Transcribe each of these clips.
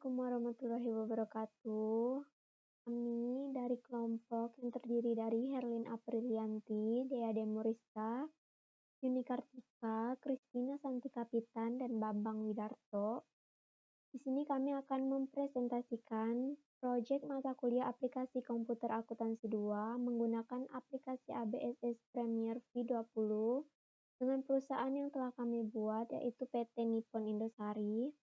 Assalamualaikum warahmatullahi wabarakatuh. Kami dari kelompok yang terdiri dari Herlin Aprilianti, Dea Demorista, Yuni Kartika, Kristina Santi Kapitan, dan Bambang Widarto. Di sini kami akan mempresentasikan proyek mata kuliah aplikasi komputer akuntansi 2 menggunakan aplikasi ABSS Premiere V20 dengan perusahaan yang telah kami buat, yaitu PT Nippon Indosari.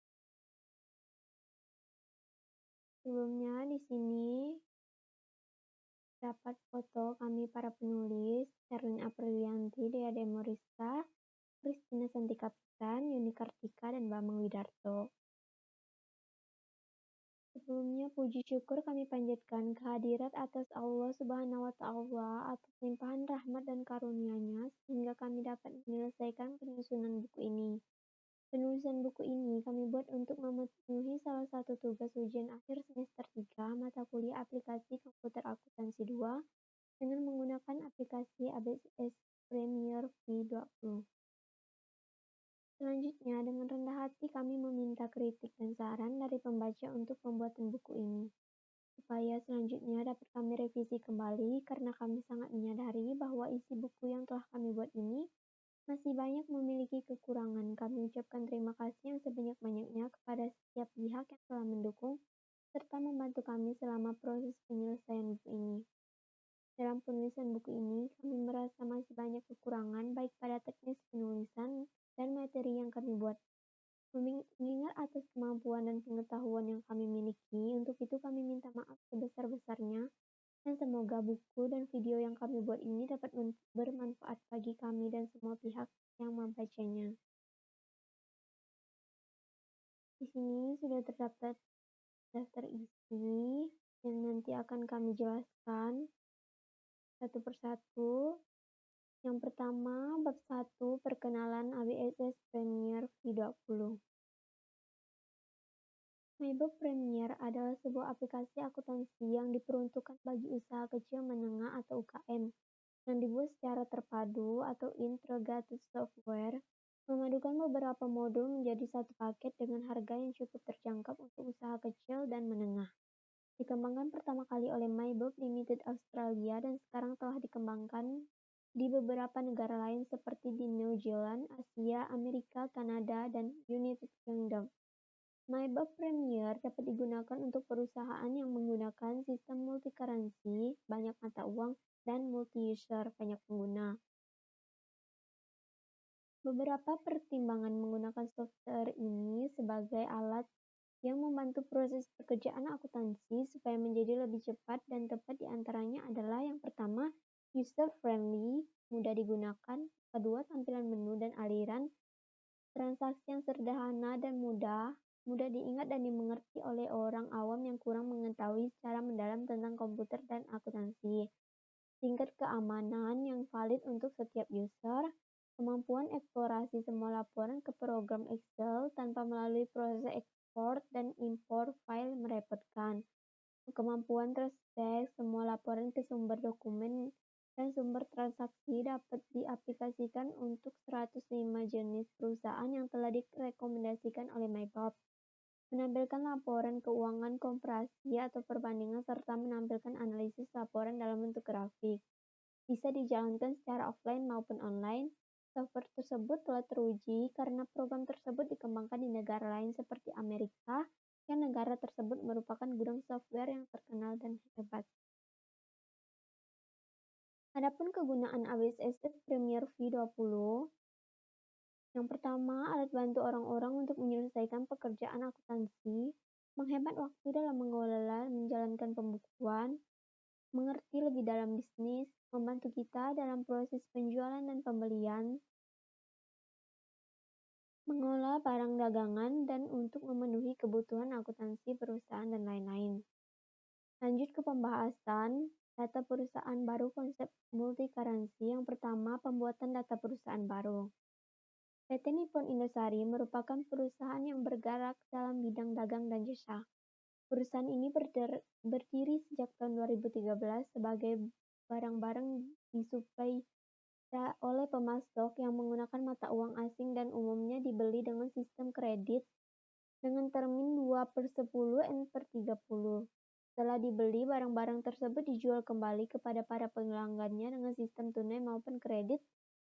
Sebelumnya di sini dapat foto kami para penulis, Herlin Aprilianti, Dea Demorista, Kristina Santi Kapitan, Yuni Kartika, dan Bambang Widarto. Sebelumnya puji syukur kami panjatkan kehadirat atas Allah Subhanahu wa Ta'ala atas limpahan rahmat dan karunia-Nya sehingga kami dapat menyelesaikan penyusunan buku ini. Penulisan buku ini kami buat untuk memenuhi salah satu tugas ujian akhir semester 3 mata kuliah aplikasi komputer akuntansi 2 dengan menggunakan aplikasi ABSS Premiere V20. Selanjutnya, dengan rendah hati kami meminta kritik dan saran dari pembaca untuk pembuatan buku ini, supaya selanjutnya dapat kami revisi kembali karena kami sangat menyadari bahwa isi buku yang telah kami buat ini masih banyak memiliki kekurangan. Kami ucapkan terima kasih yang sebanyak-banyaknya kepada setiap pihak yang telah mendukung serta membantu kami selama proses penyelesaian buku ini. Dalam penulisan buku ini, kami merasa masih banyak kekurangan baik pada teknis penulisan dan materi yang kami buat. Mengingat atas kemampuan dan pengetahuan yang kami miliki, untuk itu kami minta maaf sebesar-besarnya dan semoga buku dan video yang kami buat ini dapat bermanfaat bagi kami dan semua pihak yang membacanya. Di sini sudah terdapat daftar isi yang nanti akan kami jelaskan satu persatu. Yang pertama, bab 1, perkenalan ABSS Premiere V20. MyBob Premiere adalah sebuah aplikasi akuntansi yang diperuntukkan bagi usaha kecil menengah atau UKM, yang dibuat secara terpadu atau integrated software, memadukan beberapa modul menjadi satu paket dengan harga yang cukup terjangkau untuk usaha kecil dan menengah. Dikembangkan pertama kali oleh MyBob Limited Australia dan sekarang telah dikembangkan di beberapa negara lain seperti di New Zealand, Asia, Amerika, Kanada, dan United Kingdom. MyBob Premiere dapat digunakan untuk perusahaan yang menggunakan sistem multi-currency, banyak mata uang, dan multi-user, banyak pengguna. Beberapa pertimbangan menggunakan software ini sebagai alat yang membantu proses pekerjaan akuntansi supaya menjadi lebih cepat dan tepat diantaranya adalah yang pertama, user-friendly, mudah digunakan, kedua, tampilan menu dan aliran transaksi yang sederhana dan mudah diingat dan dimengerti oleh orang awam yang kurang mengetahui secara mendalam tentang komputer dan akuntansi. Tingkat keamanan yang valid untuk setiap user, kemampuan eksplorasi semua laporan ke program Excel tanpa melalui proses ekspor dan impor file merepotkan, kemampuan trace semua laporan ke sumber dokumen dan sumber transaksi dapat diaplikasikan untuk 105 jenis perusahaan yang telah direkomendasikan oleh MyBob. Menampilkan laporan keuangan komparasi atau perbandingan serta menampilkan analisis laporan dalam bentuk grafik. Bisa dijalankan secara offline maupun online. Software tersebut telah teruji karena program tersebut dikembangkan di negara lain seperti Amerika, yang negara tersebut merupakan gudang software yang terkenal dan hebat. Adapun kegunaan ABSS Premiere V20, yang pertama, alat bantu orang-orang untuk menyelesaikan pekerjaan akuntansi, menghemat waktu dalam mengelola menjalankan pembukuan, mengerti lebih dalam bisnis, membantu kita dalam proses penjualan dan pembelian, mengelola barang dagangan, dan untuk memenuhi kebutuhan akuntansi perusahaan dan lain-lain. Lanjut ke pembahasan data perusahaan baru konsep multi-currency. Yang pertama, pembuatan data perusahaan baru. PT Nippon Indosari merupakan perusahaan yang bergerak dalam bidang dagang dan jasa. Perusahaan ini berdiri sejak tahun 2013 sebagai barang-barang disuplai oleh pemasok yang menggunakan mata uang asing dan umumnya dibeli dengan sistem kredit dengan termin 2/10 N/30. Setelah dibeli, barang-barang tersebut dijual kembali kepada para pelanggannya dengan sistem tunai maupun kredit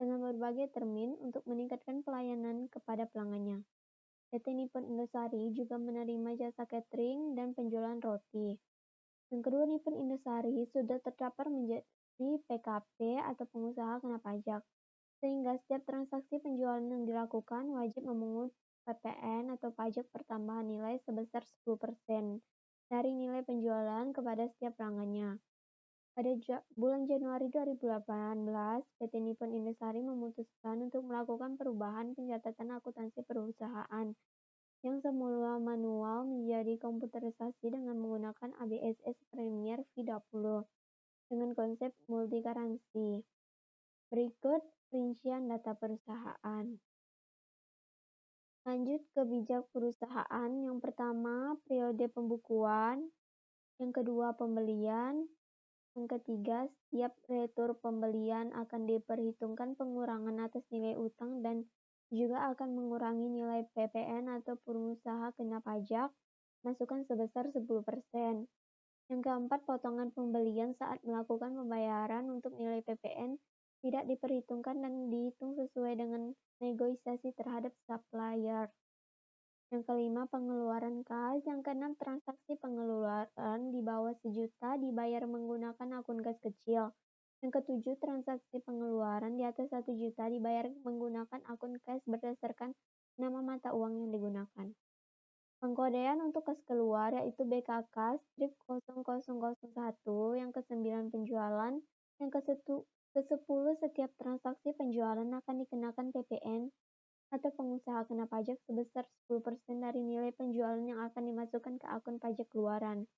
dengan berbagai termin untuk meningkatkan pelayanan kepada pelanggannya. PT Nippon Indosari juga menerima jasa catering dan penjualan roti. Yang kedua, Nippon Indosari sudah tercapai menjadi PKP atau pengusaha kena pajak, sehingga setiap transaksi penjualan yang dilakukan wajib memungut PPN atau pajak pertambahan nilai sebesar 10% dari nilai penjualan kepada setiap pelanggannya. Pada bulan Januari 2018, PT Nippon Indosari memutuskan untuk melakukan perubahan pencatatan akuntansi perusahaan yang semula manual menjadi komputerisasi dengan menggunakan ABSS Premier V20 dengan konsep multi currency. Berikut rincian data perusahaan. Lanjut ke bijak perusahaan. Yang pertama, periode pembukuan. Yang kedua, pembelian. Yang ketiga, setiap retur pembelian akan diperhitungkan pengurangan atas nilai utang dan juga akan mengurangi nilai PPN atau pengusaha kena pajak, masukan sebesar 10%. Yang keempat, potongan pembelian saat melakukan pembayaran untuk nilai PPN tidak diperhitungkan dan dihitung sesuai dengan negosiasi terhadap supplier. Yang kelima, pengeluaran kas. Yang keenam, transaksi pengeluaran di bawah 1 juta dibayar menggunakan akun kas kecil. Yang ketujuh, transaksi pengeluaran di atas 1 juta dibayar menggunakan akun kas berdasarkan nama mata uang yang digunakan. Pengkodean untuk kas keluar yaitu BKK strip 0001, yang ke-9 penjualan, yang ke-10 setiap transaksi penjualan akan dikenakan PPN atau pengusaha kena pajak sebesar 10% dari nilai penjualan yang akan dimasukkan ke akun pajak keluaran.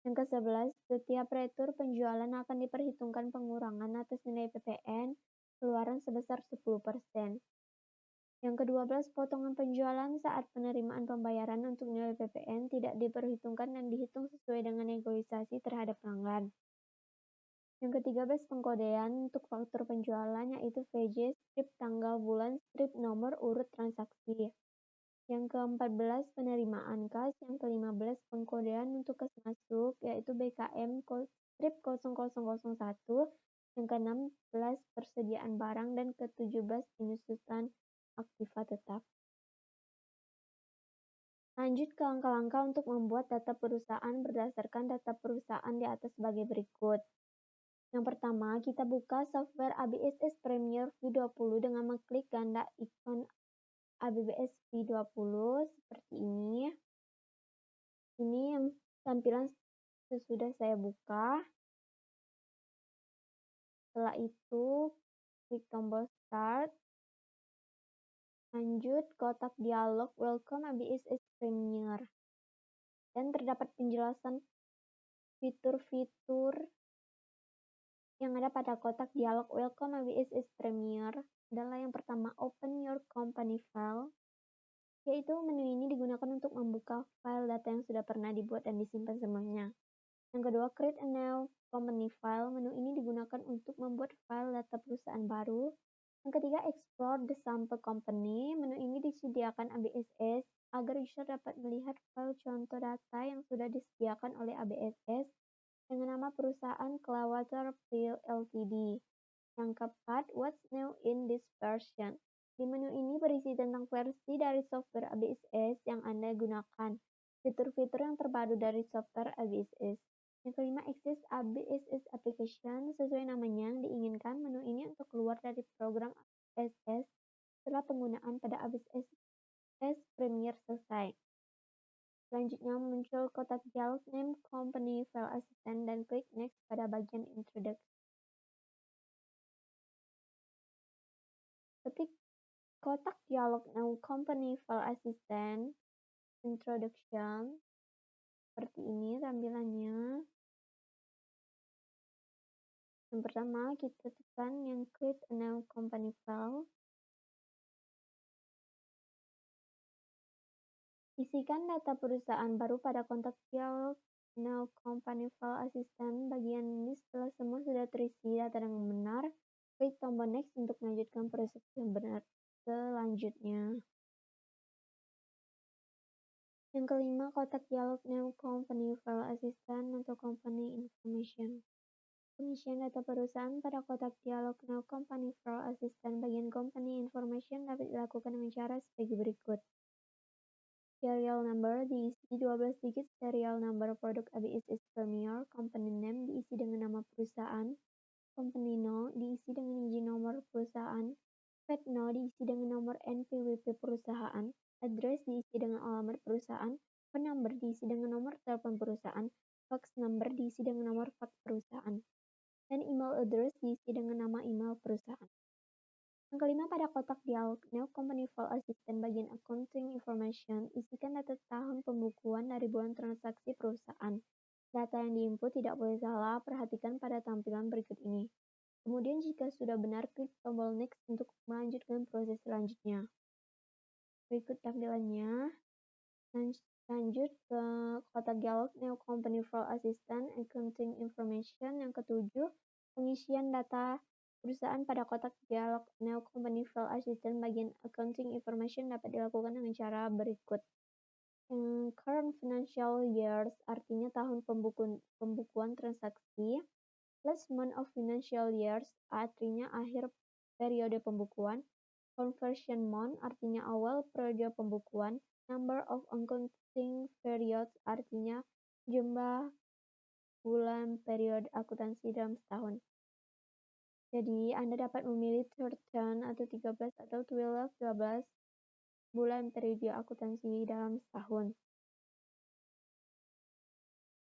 Yang ke-11, setiap retur penjualan akan diperhitungkan pengurangan atas nilai PPN keluaran sebesar 10%. Yang ke-12, potongan penjualan saat penerimaan pembayaran untuk nilai PPN tidak diperhitungkan dan dihitung sesuai dengan negosiasi terhadap pelanggan. Yang ke-13, pengkodean untuk faktur penjualan yaitu VJ strip tanggal bulan strip nomor urut transaksi. Yang ke-14, penerimaan kas. Yang ke-15, pengkodean untuk kas masuk yaitu BKM strip 0001. Yang ke-16, persediaan barang, dan ke-17, penyusutan aktiva tetap. Lanjut ke langkah-langkah untuk membuat data perusahaan berdasarkan data perusahaan di atas sebagai berikut. Yang pertama, kita buka software ABSS Premier V20 dengan mengklik ganda ikon ABS V20 seperti ini. Ini yang tampilan sesudah saya buka. Setelah itu, klik tombol Start. Lanjut, kotak dialog Welcome ABSS Premier. Dan terdapat penjelasan fitur-fitur yang ada pada kotak dialog Welcome ABSS Premier adalah yang pertama, Open Your Company File, yaitu menu ini digunakan untuk membuka file data yang sudah pernah dibuat dan disimpan sebelumnya. Yang kedua, Create a New Company File. Menu ini digunakan untuk membuat file data perusahaan baru. Yang ketiga, Explore the Sample Company. Menu ini disediakan ABSS agar user dapat melihat file contoh data yang sudah disediakan oleh ABSS dengan nama perusahaan Clearwater Pill Ltd. Yang keempat, What's New in this version? Di menu ini berisi tentang versi dari software ABSS yang Anda gunakan, fitur-fitur yang terbaru dari software ABSS. Yang kelima, Access ABSS Application. Sesuai namanya yang diinginkan, menu ini untuk keluar dari program ABSS setelah penggunaan pada ABSS Premier selesai. Selanjutnya muncul kotak dialog Name Company File Assistant dan klik Next pada bagian Introduction. Ketik kotak dialog Name Company File Assistant Introduction. Seperti ini tampilannya. Yang pertama, kita tekan yang Create a New Company File. Isikan data perusahaan baru pada kotak dialog New Company File Assistant. Bagian ini setelah semua sudah terisi data dengan benar, klik tombol Next untuk melanjutkan proses yang benar selanjutnya. Yang kelima, kotak dialog New Company File Assistant atau Company Information. Pengisian data perusahaan pada kotak dialog New Company File Assistant bagian Company Information dapat dilakukan dengan cara sebagai berikut. Serial number diisi 12 digit serial number produk ABSS Premier, company name diisi dengan nama perusahaan, company no diisi dengan izin nomor perusahaan, VAT no diisi dengan nomor NPWP perusahaan, address diisi dengan alamat perusahaan, phone number diisi dengan nomor telepon perusahaan, fax number diisi dengan nomor fax perusahaan, dan email address diisi dengan nama email perusahaan. Yang kelima, pada kotak dialog New Company File Assistant bagian Accounting Information, isikan data tahun pembukuan dari bulan transaksi perusahaan. Data yang diinput tidak boleh salah, perhatikan pada tampilan berikut ini. Kemudian jika sudah benar, klik tombol Next untuk melanjutkan proses selanjutnya. Berikut tampilannya. Lanjut ke kotak dialog New Company File Assistant Accounting Information. Yang ketujuh, pengisian data perusahaan pada kotak dialog New Company File Assistant bagian Accounting Information dapat dilakukan dengan cara berikut. Current financial years artinya tahun pembukuan transaksi. Last month of financial years artinya akhir periode pembukuan. Conversion month artinya awal periode pembukuan. Number of accounting periods artinya jumlah bulan periode akuntansi dalam setahun. Jadi, Anda dapat memilih 13 atau 13 atau 12 bulan periode akuntansi dalam setahun.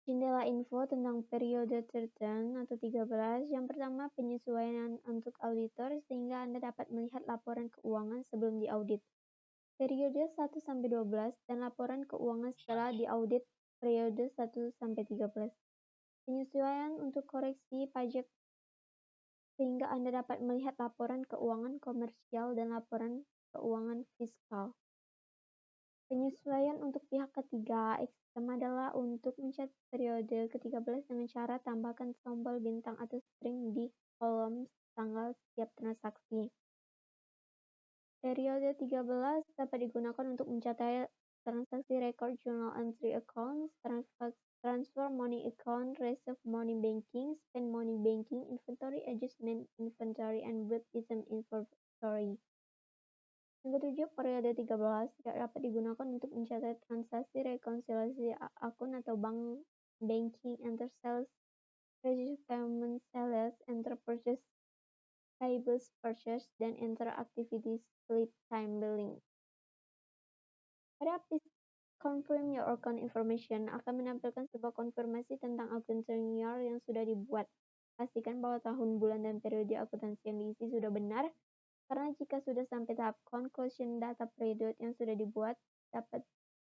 Jendela info tentang periode 13 atau 13. Yang pertama, penyesuaian untuk auditor sehingga Anda dapat melihat laporan keuangan sebelum diaudit. Periode 1-12 dan laporan keuangan setelah diaudit periode 1-13. Penyesuaian untuk koreksi pajak sehingga Anda dapat melihat laporan keuangan komersial dan laporan keuangan fiskal. Penyesuaian untuk pihak ketiga ekstrem adalah untuk mencatat periode ke-13 dengan cara tambahkan tombol bintang atau string di kolom tanggal setiap transaksi. Periode 13 dapat digunakan untuk mencatat transaksi record journal entry account, transfer money account, receive money banking, spend money banking, inventory adjustment inventory, and build item inventory. Yang ketujuh, periode 13 tidak dapat digunakan untuk mencatat transaksi rekonsiliasi akun atau bank banking, enter sales, register payment sales, enter purchase payables purchase, dan enter activity split time billing. Pada please confirm your account information akan menampilkan sebuah konfirmasi tentang accounting year yang sudah dibuat. Pastikan bahwa tahun, bulan, dan periode akuntansi yang diisi sudah benar, karena jika sudah sampai tahap conclusion, data periode yang sudah dibuat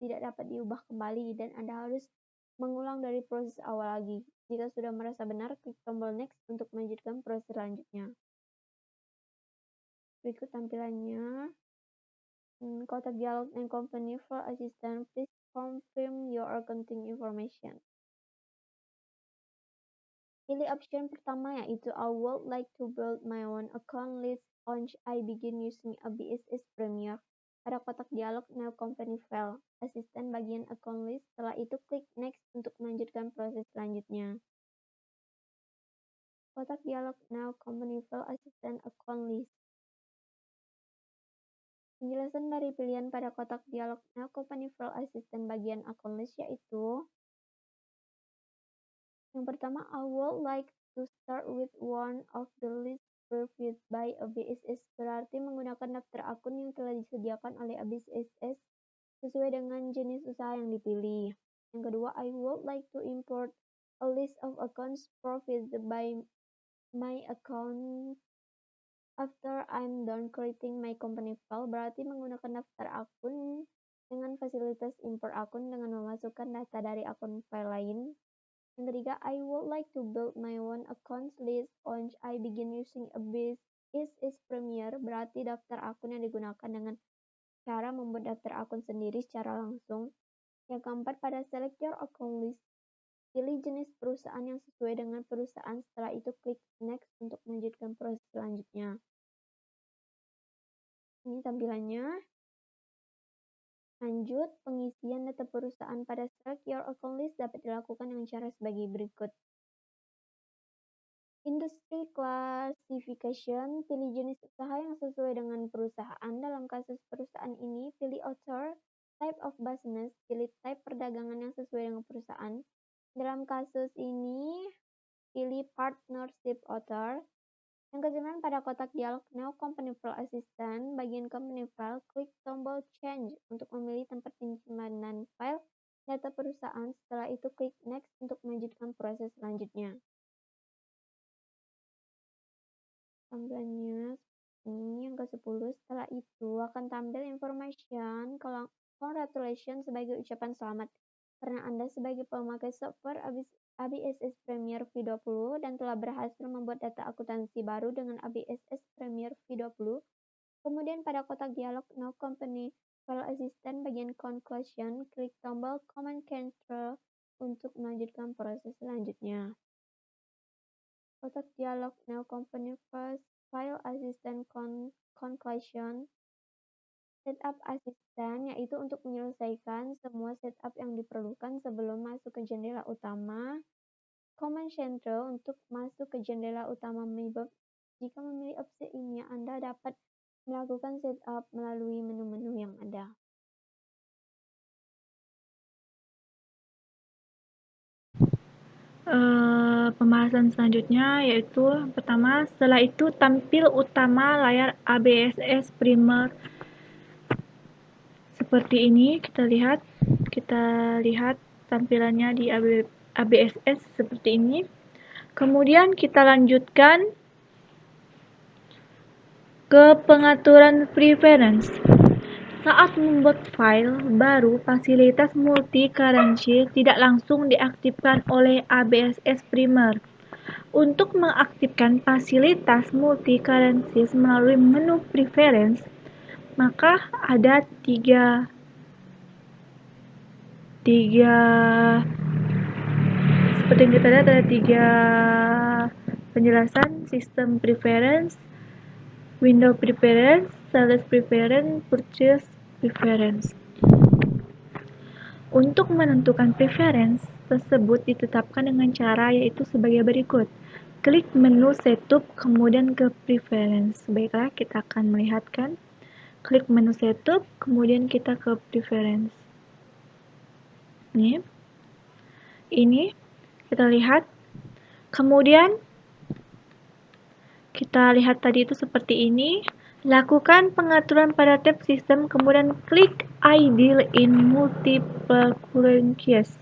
tidak dapat diubah kembali dan Anda harus mengulang dari proses awal lagi. Jika sudah merasa benar, klik tombol next untuk melanjutkan proses selanjutnya. Berikut tampilannya. Kotak dialog and company File Assistant, please confirm your accounting information. Pilih option pertama yaitu I would like to build my own account list once I begin using ABSS Premier. Pada kotak dialog New Company File Assistant bagian account list, setelah itu klik next untuk melanjutkan proses selanjutnya. Kotak dialog New Company File Assistant account list. Penjelasan dari pilihan pada kotak dialog New Company File Assistant bagian account list yaitu yang pertama, I would like to start with one of the list provided by ABSS, berarti menggunakan daftar akun yang telah disediakan oleh ABSS sesuai dengan jenis usaha yang dipilih. Yang kedua, I would like to import a list of accounts provided by my account after I'm done creating my company file, berarti menggunakan daftar akun dengan fasilitas import akun dengan memasukkan data dari akun file lain. Yang ketiga, I would like to build my own accounts list once I begin using ABSS Premier, berarti daftar akun yang digunakan dengan cara membuat daftar akun sendiri secara langsung. Yang keempat, pada select your account list, pilih jenis perusahaan yang sesuai dengan perusahaan, setelah itu klik next untuk melanjutkan proses selanjutnya. Ini tampilannya. Lanjut, pengisian data perusahaan pada Select Your Account List dapat dilakukan dengan cara sebagai berikut. Industry Classification, pilih jenis usaha yang sesuai dengan perusahaan. Dalam kasus perusahaan ini, pilih author, type of business, pilih type perdagangan yang sesuai dengan perusahaan. Dalam kasus ini, pilih partnership author. Yang ke-9, pada kotak dialog Now Company File Assistant, bagian Company File, klik tombol Change untuk memilih tempat penyimpanan file data perusahaan. Setelah itu, klik Next untuk melanjutkan proses selanjutnya. Tampilannya ini yang ke-10. Setelah itu akan tampil information congratulations sebagai ucapan selamat karena Anda sebagai pemakai software ABSS Premiere V20 dan telah berhasil membuat data akuntansi baru dengan ABSS Premiere V20. Kemudian pada kotak dialog Now Company File Assistant bagian Conclusion, klik tombol Command Control untuk melanjutkan proses selanjutnya. Kotak dialog Now Company File Assistant Conclusion, Setup Assistant, yaitu untuk menyelesaikan semua setup yang diperlukan sebelum masuk ke jendela utama. Command Center untuk masuk ke jendela utama MIBOB. Jika memilih opsi ini, Anda dapat melakukan setup melalui menu-menu yang ada. Pembahasan selanjutnya yaitu pertama, setelah itu tampil utama layar ABSS Premiere seperti ini. Kita lihat tampilannya di ABSS seperti ini. Kemudian kita lanjutkan ke pengaturan preference. Saat membuat file baru, fasilitas multi-currency tidak langsung diaktifkan oleh ABSS Premiere. Untuk mengaktifkan fasilitas multi-currency melalui menu preference, maka ada tiga seperti yang kita lihat ada tiga penjelasan: sistem preference, window preference, sales preference, purchase preference. Untuk menentukan preference tersebut ditetapkan dengan cara yaitu sebagai berikut. Klik menu setup, kemudian ke preference. Baiklah, kita akan melihatkan. Klik menu setup, kemudian kita ke preference. Ini kita lihat. Kemudian kita lihat tadi itu seperti ini. Lakukan pengaturan pada tab sistem, kemudian klik Ideal in multiple currencies.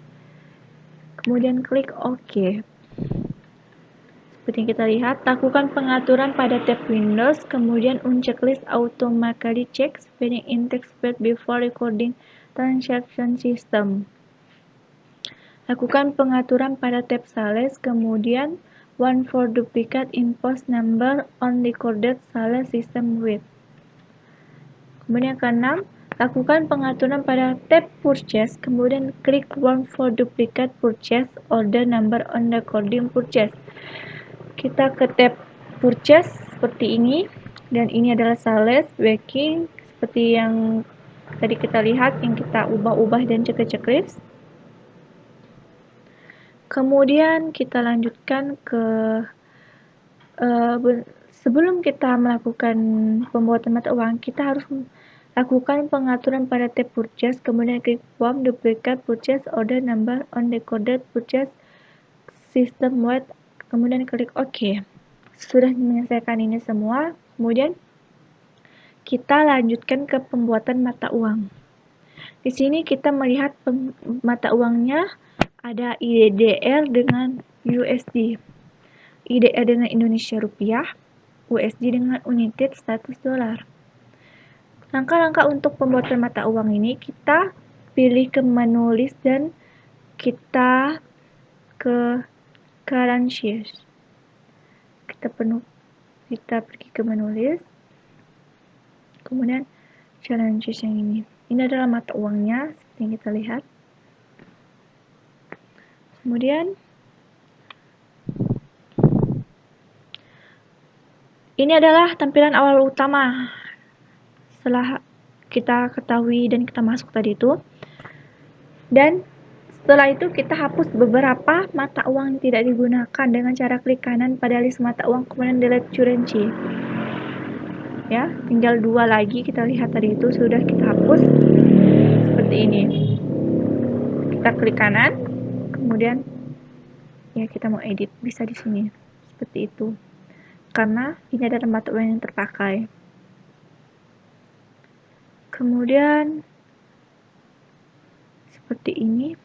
Kemudian klik OK. Seperti yang kita lihat, lakukan pengaturan pada tab Windows, kemudian unchecklist automatically check spelling in text field before recording transaction system. Lakukan pengaturan pada tab Sales, kemudian one for duplicate invoice number on recorded sales system with. Kemudian yang keenam, lakukan pengaturan pada tab Purchase, kemudian klik one for duplicate purchase order number on recording purchase. Kita ke tab Purchase seperti ini, dan ini adalah sales backing seperti yang tadi kita lihat, yang kita ubah-ubah dan checklist. Kemudian kita lanjutkan ke sebelum kita melakukan pembuatan mata uang, kita harus lakukan pengaturan pada tab Purchase, kemudian klik form duplicate purchase order number on recorded purchase system wide, kemudian klik OK. Sudah menyelesaikan ini semua, kemudian kita lanjutkan ke pembuatan mata uang. Di sini kita melihat mata uangnya ada IDR dengan USD, IDR dengan Indonesia Rupiah, USD dengan United States Dollar. Langkah-langkah untuk pembuatan mata uang ini, kita pilih ke menu list dan kita ke currencies. Kita pergi ke menu list, kemudian currencies yang ini. Ini adalah mata uangnya seperti yang kita lihat. Kemudian ini adalah tampilan awal utama setelah kita ketahui dan kita masuk tadi itu. Dan setelah itu kita hapus beberapa mata uang yang tidak digunakan dengan cara klik kanan pada list mata uang, kemudian delete currency. Ya, tinggal 2 lagi, kita lihat tadi itu sudah kita hapus seperti ini. Kita klik kanan, kemudian ya kita mau edit, bisa di sini seperti itu, karena ini adalah mata uang yang terpakai. Kemudian seperti ini.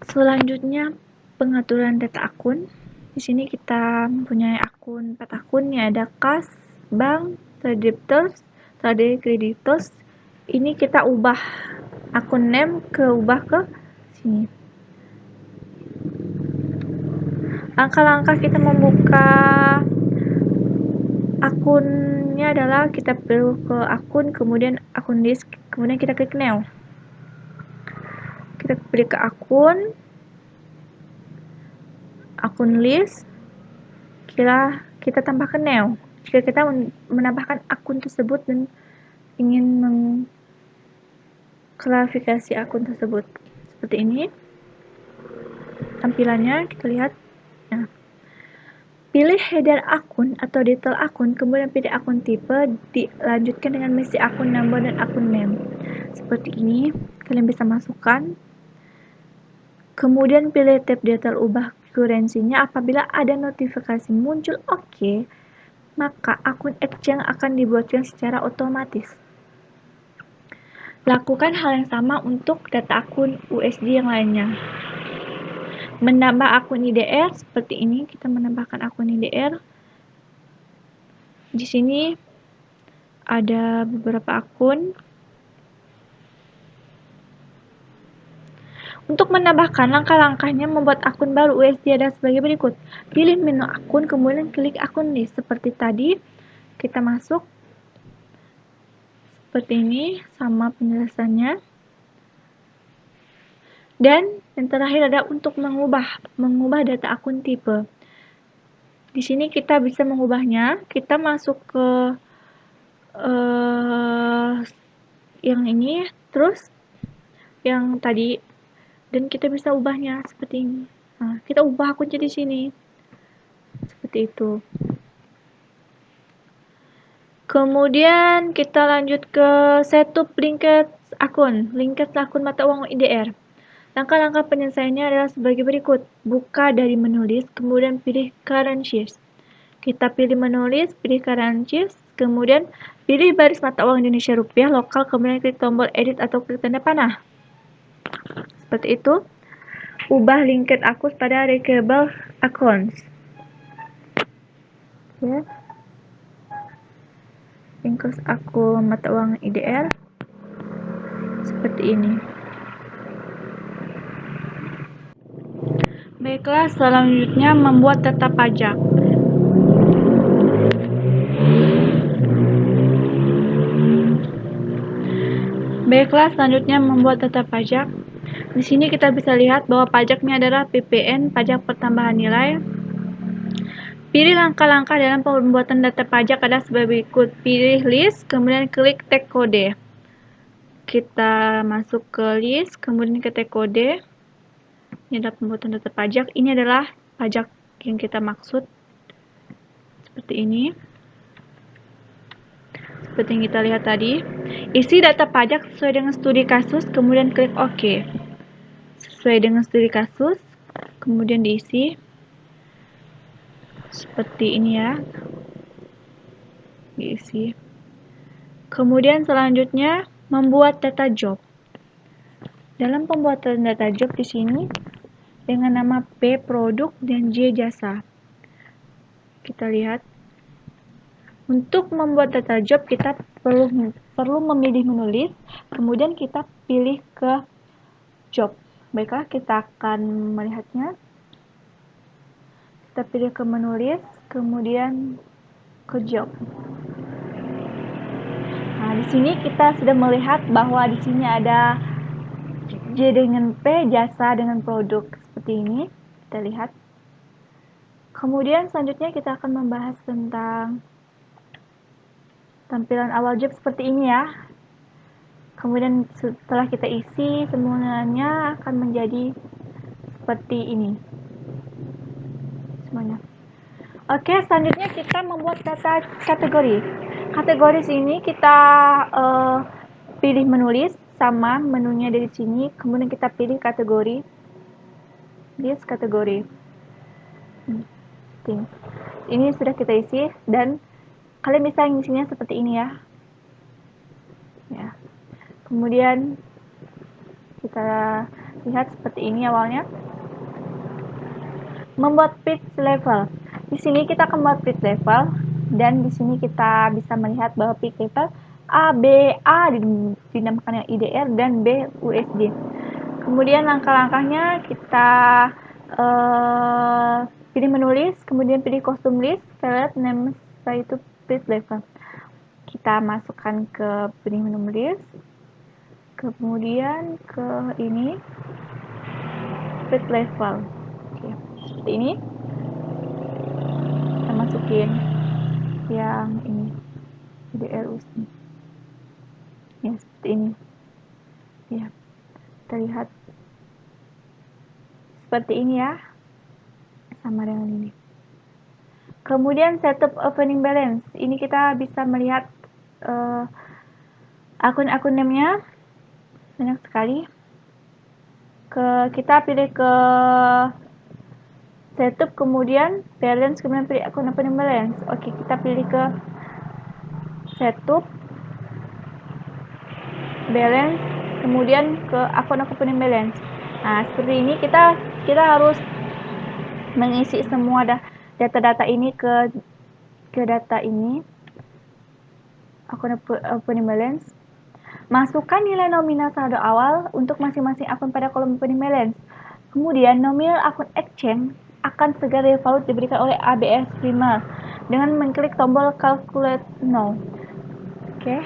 Selanjutnya pengaturan data akun. Di sini kita mempunyai akun 4 akun, ya, ada kas, bank, trade debtors, trade creditors. Ini kita ubah akun name ubah ke sini. Langkah-langkah kita membuka akunnya adalah kita perlu ke akun, kemudian akun list, kemudian kita klik new. Kita pilih ke akun list, kita tambahkan new. Jika kita menambahkan akun tersebut dan ingin mengklarifikasi akun tersebut, seperti ini tampilannya, kita lihat. Nah, pilih header akun atau detail akun, kemudian pilih akun tipe, dilanjutkan dengan mengisi akun number dan akun name. Seperti ini, kalian bisa masukkan. Kemudian pilih tab detail ubah currency-nya. Apabila ada notifikasi muncul OK, maka akun exchange akan dibuatkan secara otomatis. Lakukan hal yang sama untuk data akun USD yang lainnya. Menambah akun IDR seperti ini, kita menambahkan akun IDR. Di sini ada beberapa akun. Untuk menambahkan, langkah-langkahnya membuat akun baru USD adalah sebagai berikut. Pilih menu akun, kemudian klik akun list. Seperti tadi, kita masuk seperti ini, sama penjelasannya. Dan yang terakhir ada untuk mengubah data akun tipe. Di sini kita bisa mengubahnya. Kita masuk ke yang ini, terus yang tadi, dan kita bisa ubahnya seperti ini. Nah, kita ubah akunnya di sini. Seperti itu. Kemudian kita lanjut ke setup linked akun mata uang IDR. Langkah-langkah penyelesaiannya adalah sebagai berikut. Buka dari menu list, kemudian pilih currencies. Kita pilih menu list, pilih currencies, kemudian pilih baris mata uang Indonesia rupiah lokal, kemudian klik tombol edit atau klik tanda panah. Seperti itu. Ubah linked akun pada reachable accounts. Ya. Linked akun mata uang IDR seperti ini. Baiklah, selanjutnya membuat data pajak. Di sini kita bisa lihat bahwa pajaknya adalah PPN, pajak pertambahan nilai. Pilih langkah-langkah dalam pembuatan data pajak adalah sebagai berikut. Pilih list, kemudian klik tag kode. Kita masuk ke list, kemudian ke tag kode. Ini adalah pembuatan data pajak. Ini adalah pajak yang kita maksud. Seperti ini. Seperti yang kita lihat tadi. Isi data pajak sesuai dengan studi kasus, kemudian klik OK. Sesuai dengan studi kasus, kemudian diisi. Seperti ini ya. Diisi. Kemudian selanjutnya membuat data job. Dalam pembuatan data job di sini dengan nama P produk dan J jasa. Kita lihat. Untuk membuat data job kita perlu memilih menu list, kemudian kita pilih ke job. Baiklah, kita akan melihatnya. Kita pilih ke menu list, kemudian ke job. Nah, di sini kita sudah melihat bahwa di sini ada J dengan P, jasa dengan produk. Seperti ini, kita lihat. Kemudian selanjutnya kita akan membahas tentang tampilan awal job seperti ini ya. Kemudian setelah kita isi, semuanya akan menjadi seperti ini semuanya. Oke, selanjutnya kita membuat data kategori. Kategori sini kita pilih menulis, sama menunya dari sini, kemudian kita pilih kategori, list kategori. Ini sudah kita isi dan kalian bisa ngisinya seperti ini ya. Kemudian kita lihat seperti ini awalnya. Membuat page level. Di sini kita akan membuat page level dan di sini kita bisa melihat bahwa page level A, B, A dinamakan yang IDR dan B USD. Kemudian langkah-langkahnya kita pilih menulis, kemudian pilih custom list, select name, setelah itu page level. Kita masukkan ke pilih menulis, kemudian ke ini page level. Oke, seperti ini. Kita masukin yang ini DRUS ya, seperti ini ya, terlihat seperti ini ya, sama dengan ini. Kemudian setup opening balance, ini kita bisa melihat akun-akun name-nya banyak sekali. Kita pilih ke setup, kemudian balance, kemudian pilih akun opening balance. Oke, kita pilih ke setup, balance, kemudian ke akun opening balance. Nah, seperti ini kita harus mengisi semua data-data ini ke data ini, akun opening balance. Masukkan nilai nominal saldo awal untuk masing-masing akun pada kolom opening balance. Kemudian nominal akun exchange akan segera revalued diberikan oleh ABS Primer dengan mengklik tombol calculate now. Oke.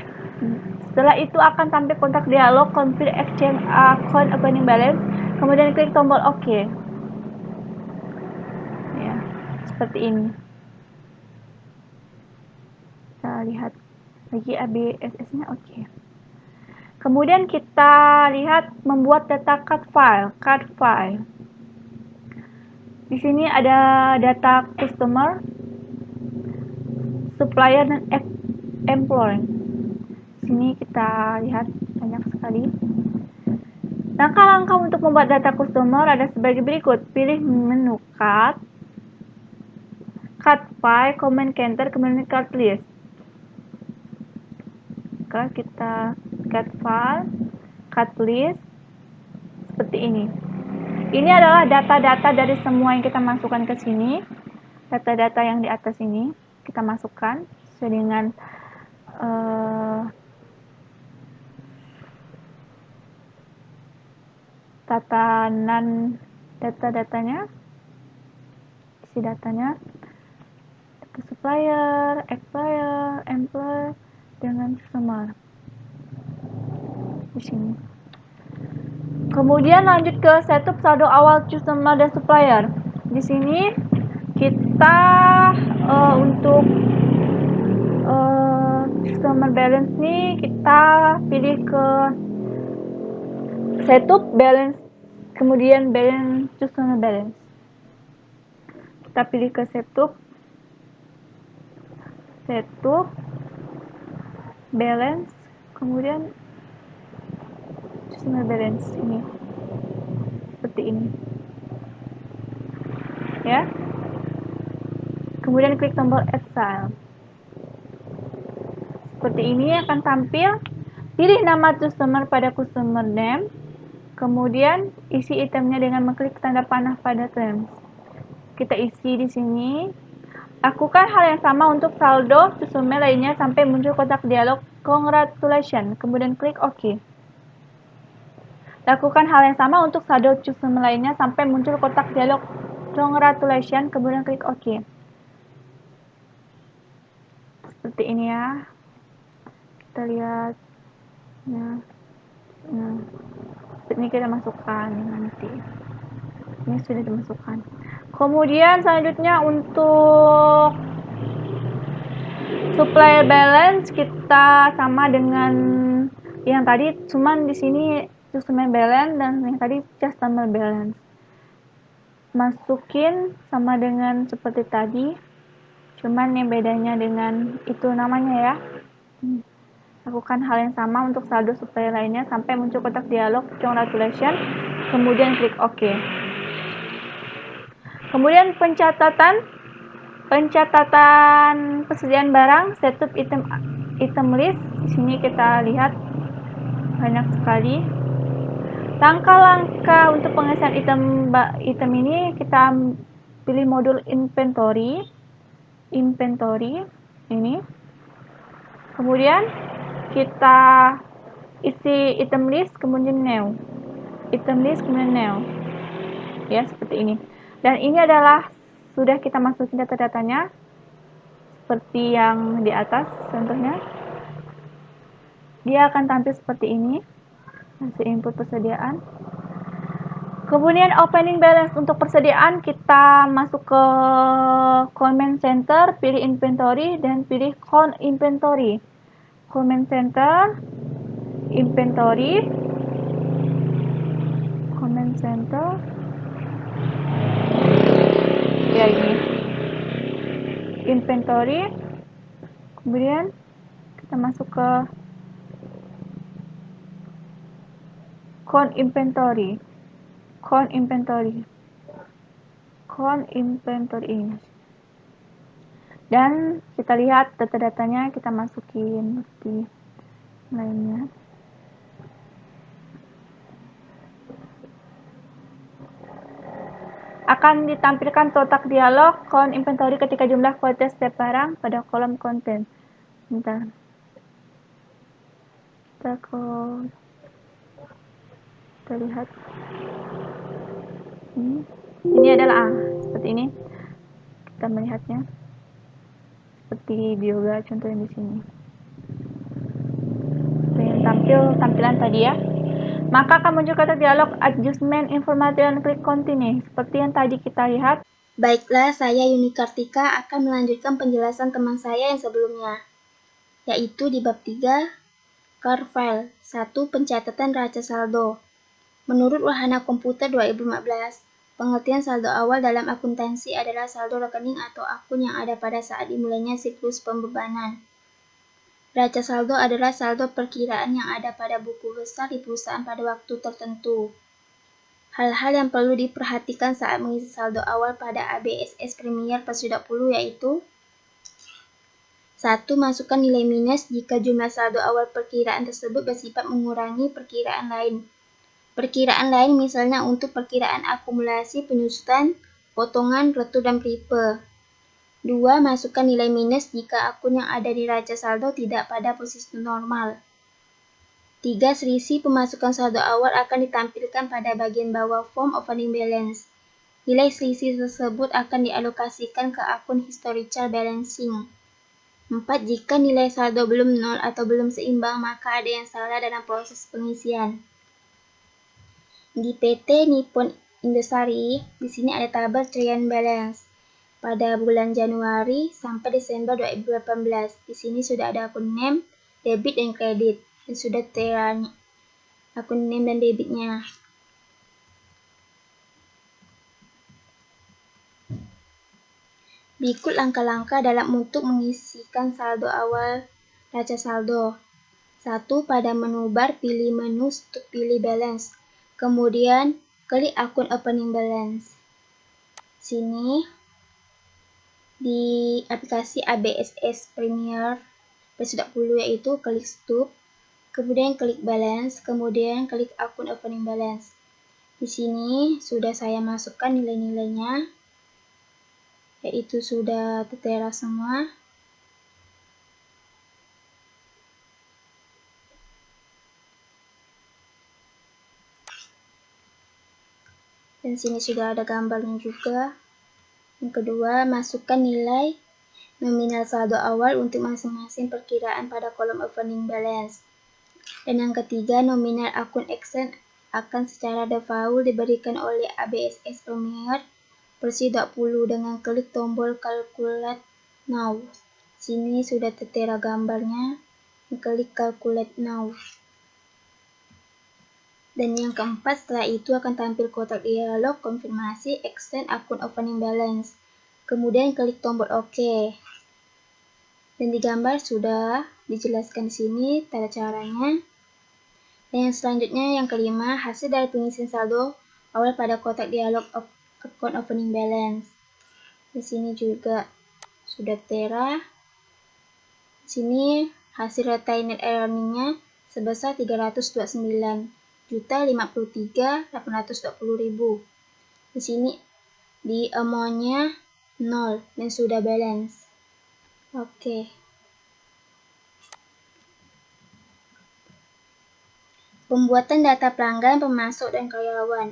Setelah itu akan tampil kontak dialog confirm exchange account opening balance, kemudian klik tombol OK. Ya, seperti ini. Kita lihat lagi ABSS-nya OK. Kemudian kita lihat membuat data card file. Di sini ada data customer, supplier, dan employee. Sini kita lihat banyak sekali. Langkah-langkah untuk membuat data customer ada sebagai berikut. Pilih menu card file, command enter, kemudian card list. Maka kita card file, card list seperti ini. Ini adalah data-data dari semua yang kita masukkan ke sini. Data-data yang di atas ini kita masukkan sesuai dengan tatanan data-datanya, isi datanya, data supplier, employer, dengan customer di sini. Kemudian lanjut ke setup saldo awal customer dan supplier. Di sini kita untuk customer balance nih kita pilih ke setup balance, kemudian balance customer balance. Kita pilih ke setup balance, kemudian customer balance ini seperti ini ya. Kemudian klik tombol add file. Seperti ini akan tampil. Pilih nama customer pada customer name, kemudian isi itemnya dengan mengklik tanda panah pada terms. Kita isi di sini. Lakukan hal yang sama untuk saldo customer lainnya sampai muncul kotak dialog congratulations, kemudian klik OK. Lakukan hal yang sama untuk saldo customer lainnya sampai muncul kotak dialog congratulations, kemudian klik OK. Seperti ini ya. Kita lihat. Nah, ini kita masukkan nanti. Ini sudah dimasukkan. Kemudian selanjutnya untuk supplier balance kita sama dengan Yang tadi cuman di sini customer balance dan yang tadi customer balance. Masukin sama dengan seperti tadi, cuman yang bedanya dengan itu namanya ya. Lakukan hal yang sama untuk saldo supplier lainnya sampai muncul kotak dialog congratulations, kemudian klik OK. Kemudian pencatatan persediaan barang, setup item list. Di sini kita lihat banyak sekali. Langkah-langkah untuk pengisian item ini, kita pilih modul inventory ini. Kemudian kita isi item list, kemudian new. Item list, kemudian new. Ya, seperti ini. Dan ini adalah sudah kita masukin data-datanya seperti yang di atas contohnya. Dia akan tampil seperti ini. Masih input persediaan. Kemudian opening balance untuk persediaan, kita masuk ke command center, pilih inventory dan pilih count inventory. Command center, inventory, command center. Ya ini. Inventory. Kemudian kita masuk ke count inventory ini. Dan kita lihat data-datanya, kita masukin di lainnya. Akan ditampilkan kotak dialog count inventory ketika jumlah kuantitas setiap barang pada kolom konten. Bentar. Kita lihat. Ini adalah seperti ini. Kita melihatnya seperti bioga contohnya di sini. Pengen tampilan tadi ya. Maka akan muncul kotak dialog adjustment information dan klik continue. Seperti yang tadi kita lihat. Baiklah, saya Yuni Kartika akan melanjutkan penjelasan teman saya yang sebelumnya, yaitu di bab 3, car file, 1. Pencatatan raca saldo. Menurut Wahana Komputer 2015, pengertian saldo awal dalam akuntansi adalah saldo rekening atau akun yang ada pada saat dimulainya siklus pembebanan. Raca saldo adalah saldo perkiraan yang ada pada buku besar di perusahaan pada waktu tertentu. Hal-hal yang perlu diperhatikan saat mengisi saldo awal pada ABSS Premier versi 20 yaitu 1. Masukkan nilai minus jika jumlah saldo awal perkiraan tersebut bersifat mengurangi perkiraan lain. Perkiraan lain misalnya untuk perkiraan akumulasi, penyusutan, potongan, retur, dan prepare. 2. Masukkan nilai minus jika akun yang ada di raca saldo tidak pada posisi normal. 3. Selisih pemasukan saldo awal akan ditampilkan pada bagian bawah form opening balance. Nilai selisih tersebut akan dialokasikan ke akun historical balancing. 4. Jika nilai saldo belum nol atau belum seimbang, maka ada yang salah dalam proses pengisian. Di PT Nippon Indosari, di sini ada tabel trial balance pada bulan Januari sampai Desember 2018. Di sini sudah ada akun name, debit, dan kredit. Dan sudah terang akun name dan debitnya. Berikut langkah-langkah dalam untuk mengisikan saldo awal raca saldo. 1. Pada menu bar, pilih menu untuk pilih balance. Kemudian, klik akun opening balance. Sini, di aplikasi ABSS Premier versi 20 yaitu klik stop. Kemudian klik balance, kemudian klik akun opening balance. Di sini sudah saya masukkan nilai-nilainya, yaitu sudah tertera semua. Dan sini sudah ada gambarnya juga. Yang kedua, masukkan nilai nominal saldo awal untuk masing-masing perkiraan pada kolom opening balance. Dan yang ketiga, nominal akun Excel akan secara default diberikan oleh ABSS Premier versi 20 dengan klik tombol Calculate Now. Sini sudah tertera gambarnya, klik Calculate Now. Dan yang keempat, setelah itu akan tampil kotak dialog konfirmasi extend akun opening balance. Kemudian klik tombol OK. Dan di gambar sudah dijelaskan di sini tata caranya. Dan yang selanjutnya yang kelima, hasil dari pengisian saldo awal pada kotak dialog akun opening balance. Di sini juga sudah tera. Di sini hasil retained earning-nya sebesar 399.053.820.000. Di sini di amount-nya 0 dan sudah balance. Oke. Pembuatan data pelanggan, pemasok, dan karyawan.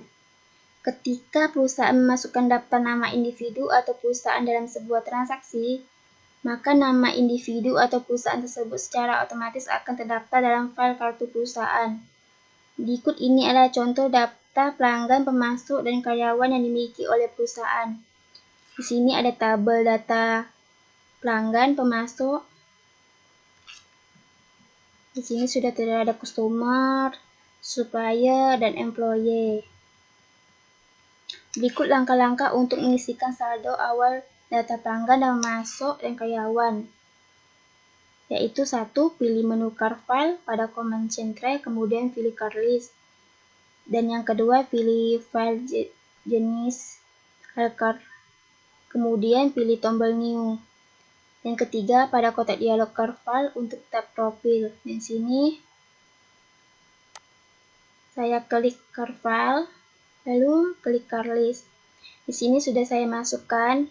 Ketika perusahaan memasukkan daftar nama individu atau perusahaan dalam sebuah transaksi, maka nama individu atau perusahaan tersebut secara otomatis akan terdaftar dalam file kartu perusahaan. Berikut ini adalah contoh daftar pelanggan, pemasok, dan karyawan yang dimiliki oleh perusahaan. Di sini ada tabel data pelanggan, pemasok. Di sini sudah terdapat customer, supplier, dan employee. Berikut langkah-langkah untuk mengisikan saldo awal data pelanggan dan masuk dan karyawan. Yaitu 1. Pilih menukar file pada command central, kemudian pilih card list. Dan yang kedua, pilih file jenis card, kemudian pilih tombol new. Yang ketiga, pada kotak dialog card file untuk tab profil. Di sini saya klik card file, lalu klik card list. Di sini sudah saya masukkan.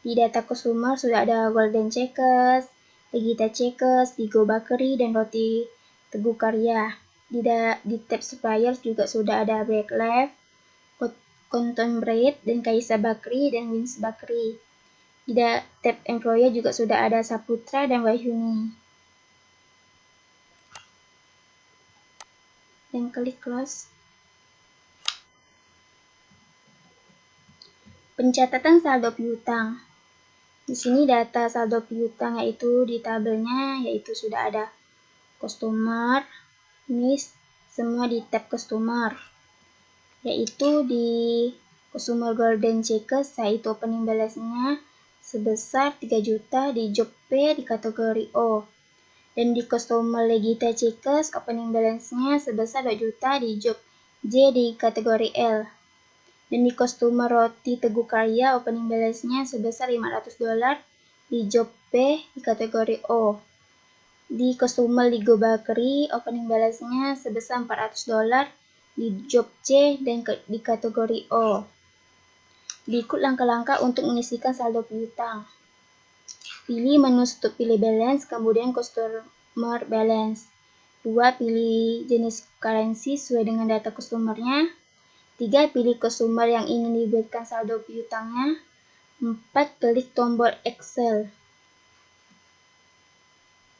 Di data consumer sudah ada Golden Checkers, Legita Checkers, Bigo Bakery, dan Roti Teguh Karya. Di tab supplier juga sudah ada Bread Life, Cotton Bread, dan Kaisa Bakery, dan Wins Bakery. Di tab employer juga sudah ada Saputra dan Wahyuni. Dan klik close. Pencatatan saldo piutang. Di sini data saldo piutang yaitu di tabelnya yaitu sudah ada customer, miss, semua di tab customer. Yaitu di customer Golden Checkers yaitu opening balance-nya sebesar 3 juta di job P di kategori O. Dan di customer Legita Checkers opening balance-nya sebesar 2 juta di job J di kategori L. Dan di customer Roti Teguh Karya opening balance-nya sebesar $500 di job P di kategori O. Di customer Bigo Bakery opening balance-nya sebesar $400 di job C dan di kategori O. Berikut langkah-langkah untuk mengisikan saldo piutang. Pilih menu stop, pilih balance, kemudian customer balance. 2. Pilih jenis currency sesuai dengan data customer-nya. 3. Pilih customer yang ingin dibuatkan saldo piutangnya. 4. Klik tombol Excel.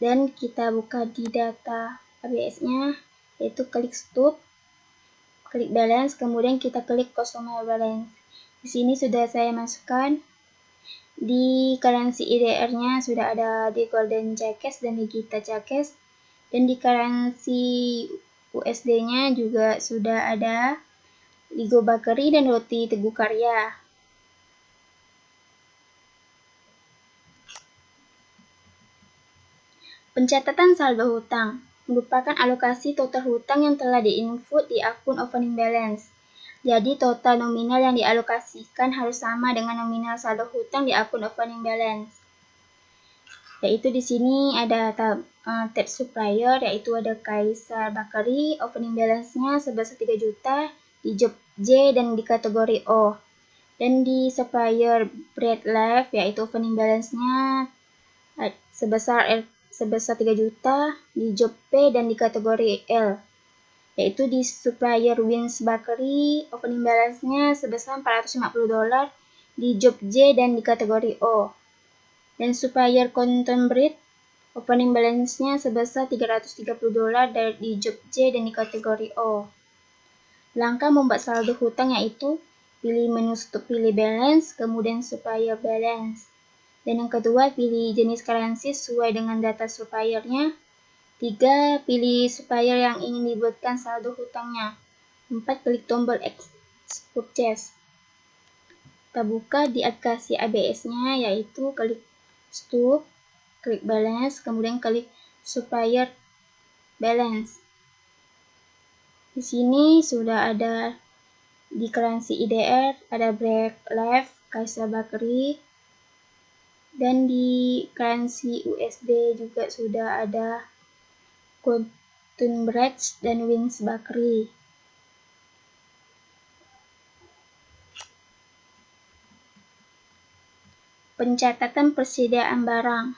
Dan kita buka di data ABS-nya, yaitu klik stop, klik balance, kemudian kita klik customer balance. Di sini sudah saya masukkan. Di currency IDR-nya sudah ada di Golden Checkers dan di Legita Checkers. Dan di currency USD-nya juga sudah ada Bigo Bakery dan Roti Teguh Karya. Pencatatan saldo hutang merupakan alokasi total hutang yang telah diinput di akun opening balance. Jadi total nominal yang dialokasikan harus sama dengan nominal saldo hutang di akun opening balance. Yaitu di sini ada tab supplier, yaitu ada Kaisa Bakery, opening balance-nya sebesar 3 juta di job J dan di kategori O. Dan di supplier Bread Life, yaitu opening balance-nya sebesar 3 juta di job P dan di kategori L. Yaitu di supplier Wins Bakery, opening balance-nya sebesar $450 di job J dan di kategori O. Dan supplier Cotton Bread, opening balance-nya sebesar $330 di job J dan di kategori O. Langkah membuat saldo hutang yaitu pilih menu stop, pilih balance, kemudian supplier balance. Dan yang kedua, pilih jenis currency sesuai dengan data suppliernya. 3. Pilih supplier yang ingin dibuatkan saldo hutangnya. 4. Klik tombol X purchase. Kita buka di aplikasi ABS-nya, yaitu klik stop, klik balance, kemudian klik supplier balance. Di sini sudah ada di currency IDR, ada Break Life, Kaiser Bakery, dan di currency USD juga sudah ada Cotton Breads dan Wings Bakery. Pencatatan persediaan barang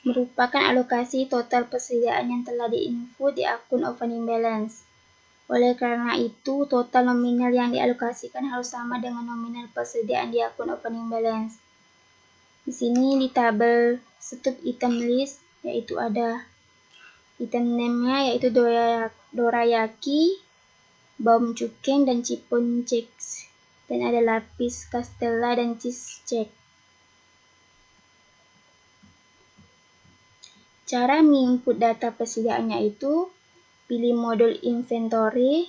merupakan alokasi total persediaan yang telah diinput di akun opening balance. Oleh karena itu, total nominal yang dialokasikan harus sama dengan nominal persediaan di akun opening balance. Di sini di tabel stud item list, yaitu ada item name-nya yaitu dorayaki, baum cukeng, dan chiffon cheese. Dan ada lapis castella dan cheese cake. Cara menginput data persediaannya itu, pilih modul inventory,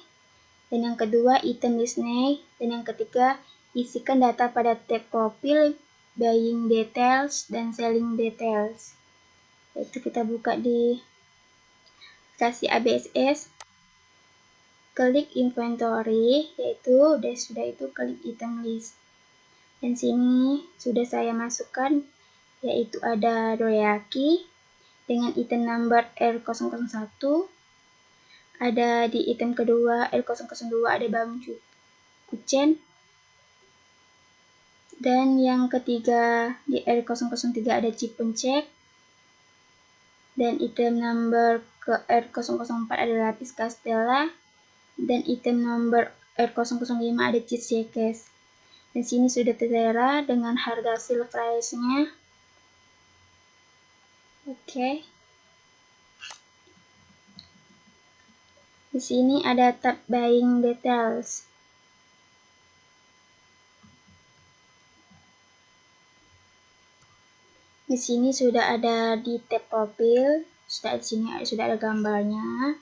dan yang kedua item list name, dan yang ketiga isikan data pada tab profil, buying details, dan selling details. Yaitu kita buka di aplikasi ABSS, klik inventory, yaitu sudah itu klik item list. Dan sini sudah saya masukkan, yaitu ada dorayaki dengan item number R001. Ada di item kedua R002 ada baum kuchen. Dan yang ketiga di R003 ada chiffon cheese. Dan item number ke R004 ada lapis castella. Dan item number R005 ada cheese cake. Dan sini sudah tertera dengan harga sale price-nya. Oke. Di sini ada tab buying details. Di sini sudah ada di tab profil, di sini sudah ada gambarnya.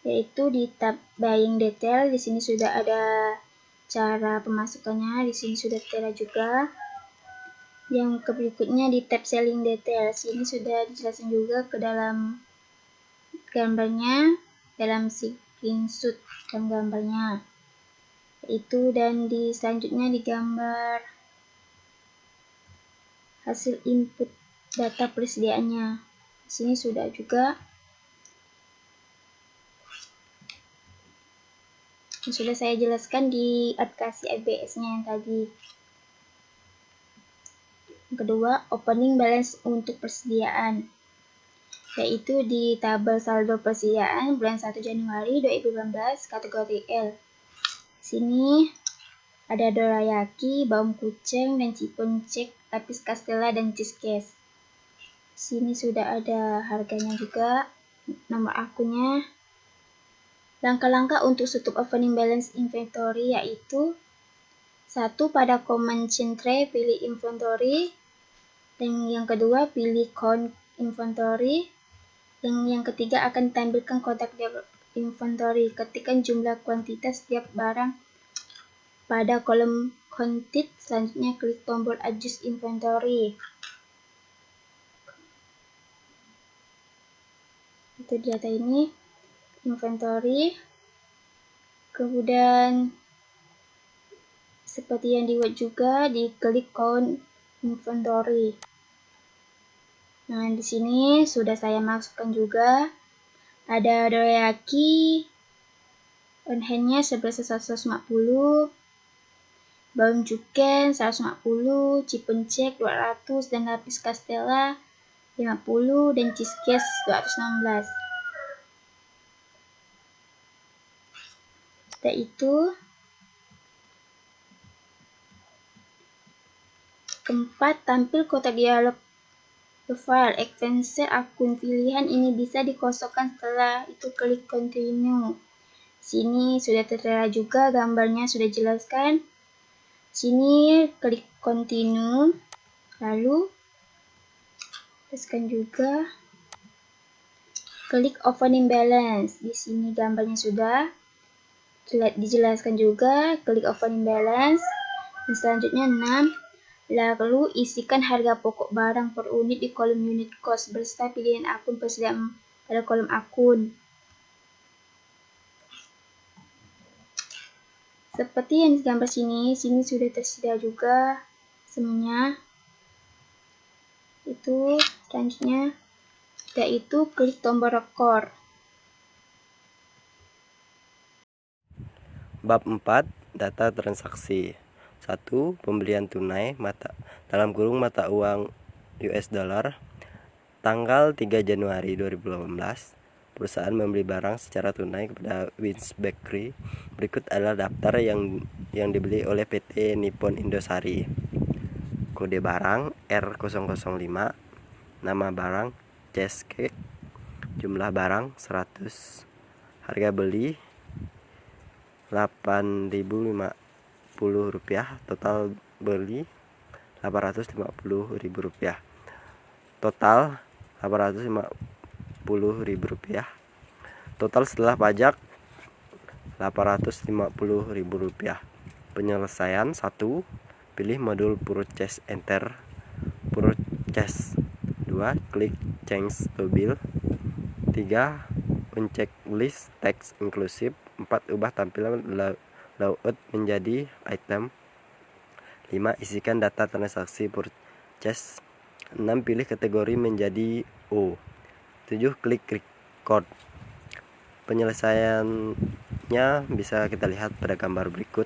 Yaitu di tab buying detail, di sini sudah ada cara pemasukannya, di sini sudah tertera juga. Yang berikutnya di tab selling details, ini sudah dijelaskan juga ke dalam gambarnya, dalam screenshot dan gambarnya. Yaitu dan di selanjutnya di gambar hasil input data persediaannya. Di sini sudah juga. Sudah saya jelaskan di aplikasi ABS-nya yang tadi. Yang kedua, opening balance untuk persediaan. Yaitu di tabel saldo persediaan bulan 1 Januari 2018 kategori L. Sini ada dorayaki, baum kuchen, dan chiffon cheese, lapis castella, dan cheese cake. Sini sudah ada harganya juga, nomor akunnya. Langkah-langkah untuk tutup opening balance inventory yaitu 1. Pada command centre pilih inventory, dan yang kedua pilih count inventory, dan yang ketiga akan ditampilkan kotak inventory. Ketikkan jumlah kuantitas setiap barang pada kolom counted, selanjutnya klik tombol adjust inventory. Itu data ini inventory. Kemudian seperti yang dibuat juga diklik count inventory. Nah, di sini sudah saya masukkan juga ada dorayaki on hand-nya 11.150, baum cukeng 150, chiffon cheese 200, dan lapis castella 50, dan cheese cake 216. Setelah itu, keempat, tampil kotak dialog file advanced akun pilihan ini bisa dikosongkan, setelah itu klik continue. Sini sudah tertera juga gambarnya, sudah jelaskan. Sini klik continue, lalu jelaskan juga. klik opening balance. Di sini gambarnya sudah dijelaskan juga, klik opening balance. Dan selanjutnya 6. Lalu isikan harga pokok barang per unit di kolom unit cost beserta pilihan akun persediaan pada kolom akun. Seperti yang digambar sini sudah tersedia juga semuanya. Itu selanjutnya yaitu klik tombol record. Bab 4. Data transaksi. 1. Pembelian tunai dalam kurung mata uang US dollar. Tanggal 3 Januari 2018, perusahaan membeli barang secara tunai kepada Wins Bakery. Berikut adalah daftar yang dibeli oleh PT Nippon Indosari. Kode barang R005, nama barang cheesecake, jumlah barang 100, harga beli Rp8.050, total beli Rp850.000, total Rp850.000, total setelah pajak Rp850.000. Penyelesaian 1. Pilih modul purchase, enter purchase. 2. Klik change to bill. 3. Uncek list text inclusive. 4. Ubah tampilan layout menjadi item. 5. Isikan data transaksi purchase. 6. Pilih kategori menjadi O. 7. Klik record. Penyelesaiannya bisa kita lihat pada gambar berikut.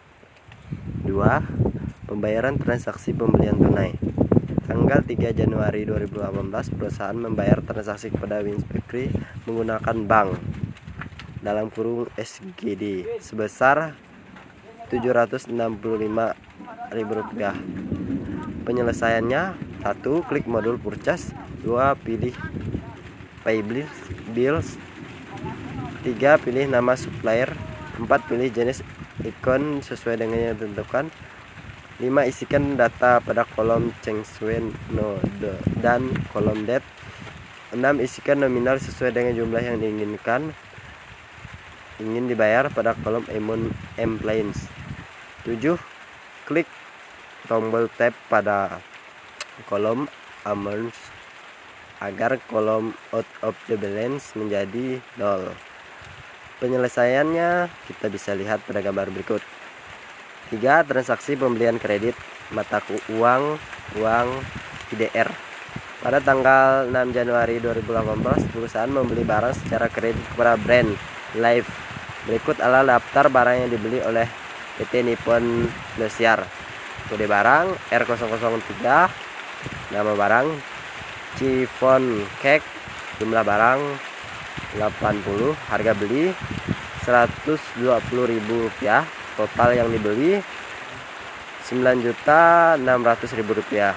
2. Pembayaran transaksi pembelian tunai. Tanggal 3 Januari 2018, perusahaan membayar transaksi kepada Wins Bakery menggunakan bank dalam kurung SGD sebesar Rp765.000. Penyelesaiannya: 1. Klik modul purchase. 2. Pilih pay bills. 3. Pilih nama supplier. 4. Pilih jenis ikon sesuai dengan yang ditentukan. 5. Isikan data pada kolom Changswen node dan kolom date. 6. Isikan nominal sesuai dengan jumlah yang ingin dibayar pada kolom Emplains. 7. Klik tombol tab pada kolom amounts agar kolom out of the balance menjadi 0. Penyelesaiannya kita bisa lihat pada gambar berikut. 3. Transaksi pembelian kredit mata uang IDR. Pada tanggal 6 Januari 2018, perusahaan membeli barang secara kredit kepada brand Life. Berikut adalah daftar barang yang dibeli oleh PT Nippon Indosari. Kode barang R003, nama barang chiffon cake, jumlah barang 80, harga beli Rp120.000, total yang dibeli Rp9.600.000.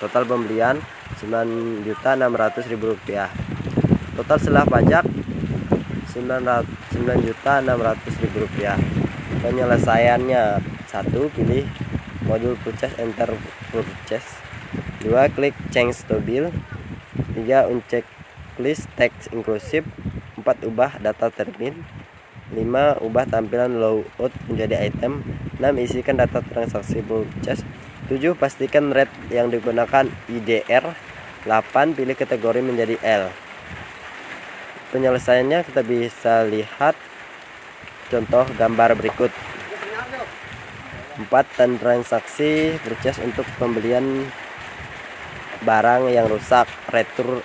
Total pembelian Rp9.600.000. Total setelah pajak Rp9.600.000. Penyelesaiannya: 1. Pilih modul purchase, enter purchase. 2. Klik change to bill. 3. Uncek list text inclusive. 4. Ubah data termin. 5. Ubah tampilan layout menjadi item. 6. Isikan data transaksi purchase. 7. Pastikan rate yang digunakan IDR. 8. Pilih kategori menjadi L. Penyelesaiannya kita bisa lihat contoh gambar berikut. 4. Transaksi purchase untuk pembelian barang yang rusak, return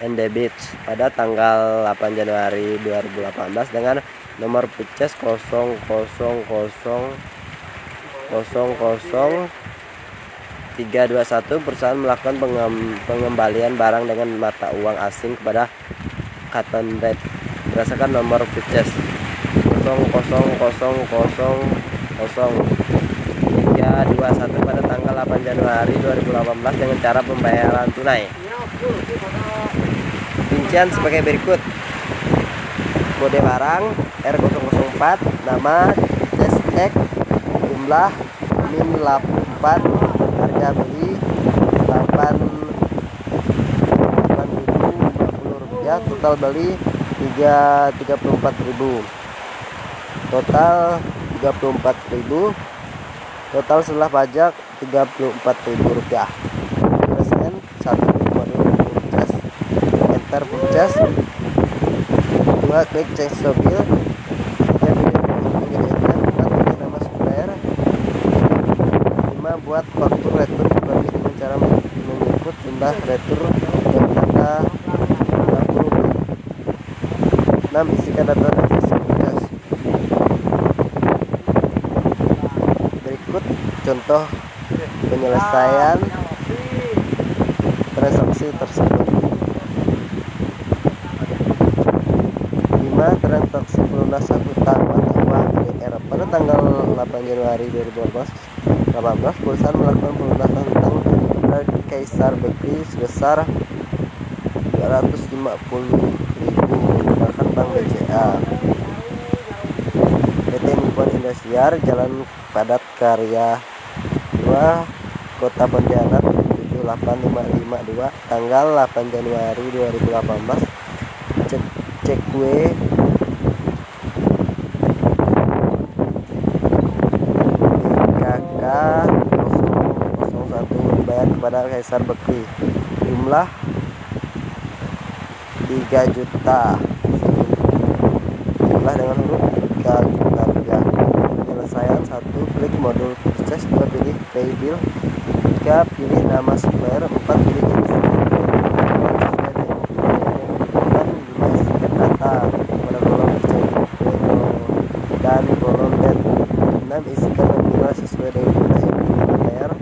and debit pada tanggal 8 Januari 2018 dengan nomor purchase 0000321. Perusahaan melakukan pengembalian barang dengan mata uang asing kepada Canton Red berdasarkan nomor purchase 0000321 pada tanggal 8 Januari 2018 dengan cara pembayaran tunai. Rincian sebagai berikut. Kode barang R004, nama cheesecake, jumlah min 8, harga beli 8.050, rupiah. Total beli 34.000. Total 34.000. Total setelah pajak 34.000 rupiah. Penyelesaian 1 modul purchase, enter purchase. 2 klik change to bill. 3 menjadi item. 4 pilih nama supplier. 5 buat faktur retur dibagi dengan cara menginput jumlah retur dan tanda 60. 6 isikan data transaksi purchase. Berikut contoh penyelesaian transaksi tersebut. 5 transaksi pelunasan hutang mata uang KDR. Pada tanggal 8 Januari 2018, perusahaan melakukan pelunasan hutang pada Kaisar Bakery sebesar 250.000 menggunakan Bank BCA. PT Nippon Indosiar, Jalan Padat Karya 2, Kota Pontianak 78552, tanggal 8 Januari 2018. Cekwe BKK 001 dibayar kepada Kaisar Bakery. Jumlah 3 juta. Jumlah dengan huruf 3 juta rupiah. Penyelesaian 1 klik modul purchase. 2 pilih pay bill. 3 pilih nama supplier. 4 pilih jenis dan 5 isikan data pada kolom dan kolom dan 6 isikan nominal sesuai dengan jumlah yang dibayar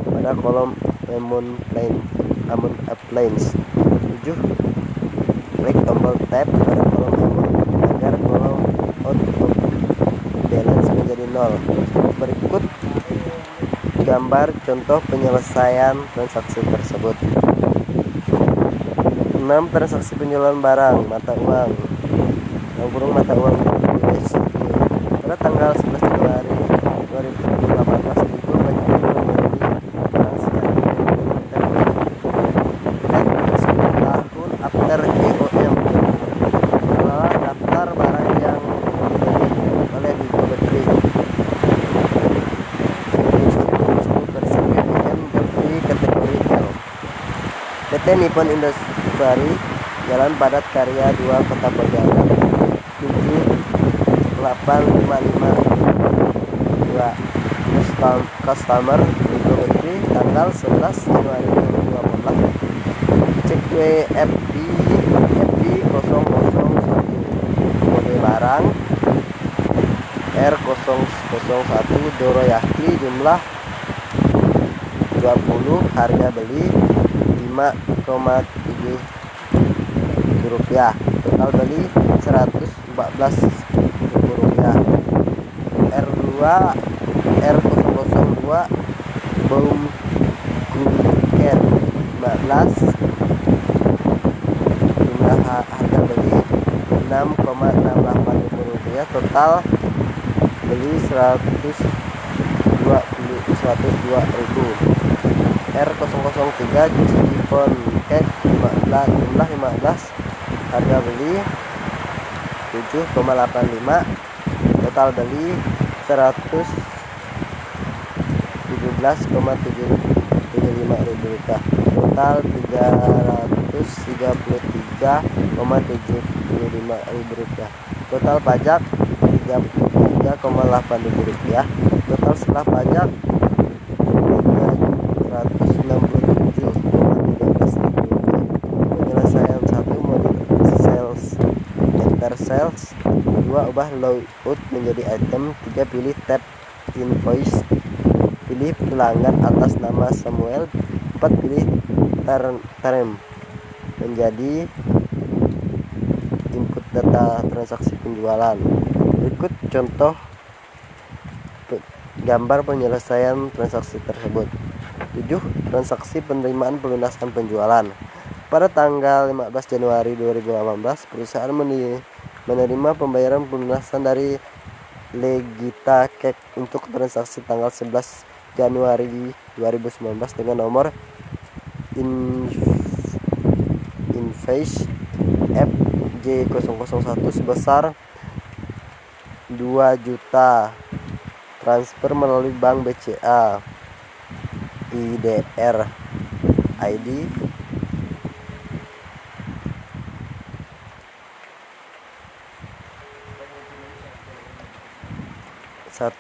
pada kolom amount appliance. 7 klik tombol tab pada kolom amount agar kolom out of balance menjadi 0. Berikut gambar contoh penyelesaian transaksi tersebut. 6 transaksi penjualan barang mata uang mata uang USD pada tanggal 11 Januari 2018. Itu menjadi transaksi tahun after EOM adalah daftar barang yang dibeli oleh Nippon Bakery. Versi BBM Bakery kategori L. PT Nippon Indosiari, Jalan Padat Karya 2, Kota Pontianak 78552. Customer Nippon Bakery, tanggal 11 Januari 2018. Cekwe FB 001, kode barang R001 Doroyaki, jumlah 20, harga beli 5,7 rupiah. Total beli 114.000 rupiah. R002 Baum Guken 15, jumlah harga beli 6,68 rupiah. Total beli 102.000. R003 Chiffon Cake 15, jumlah 15, harga beli 7,85. Total beli 117,75 rupiah. Total 333,75 rupiah. Total pajak 33,8 rupiah. Total setelah pajak 367,13 rupiah. Penyelesaian 1 modul sales, enter sales. 2 ubah layout menjadi item. 3 pilih tab invoice. Pilih pelanggan atas nama Samuel. 4 pilih term menjadi input data transaksi penjualan. Berikut contoh gambar penyelesaian transaksi tersebut. 7 transaksi penerimaan pelunasan penjualan. Pada tanggal 15 Januari 2018, perusahaan menerima pembayaran pelunasan dari Legita Cake untuk transaksi tanggal 11 Januari 2019 dengan nomor invoice FJ001 sebesar 2 juta transfer melalui Bank BCA IDR ID 1.